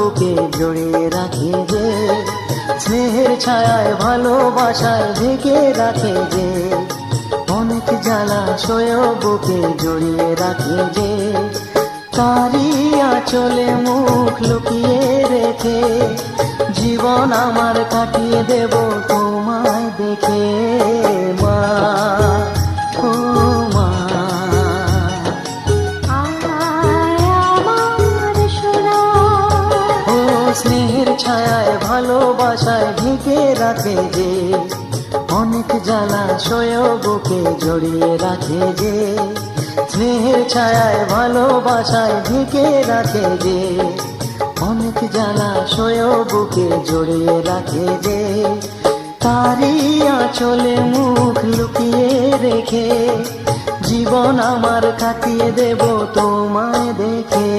বুকে জড়িয়ে রাখে যে, স্নেহের ছায়ায় ভালোবাসায় ঢেকে রাখে যে, অনেক জ্বালাশয়েও বুকে জড়িয়ে রাখে যে, তারই আঁচলে মুখ লুকিয়ে রেখে জীবন আমার কাটিয়ে দেব তোমায় দেখে। মা, ও মা, ও স্নেহের ছায়ায় ভালোবাসায় ঢেকে রাখে যে, অনেক জ্বালাশয়েও বুকে জড়িয়ে রাখে যে, স্নেহের ছায়ায় ভালোবাসায় ঢেকে রাখে যে, অনেক জ্বালাশয়েও বুকে জড়িয়ে রাখে যে, তারই আঁচলে মুখ লুকিয়ে রেখে জীবন আমার কাটিয়ে দেব তোমায় দেখে।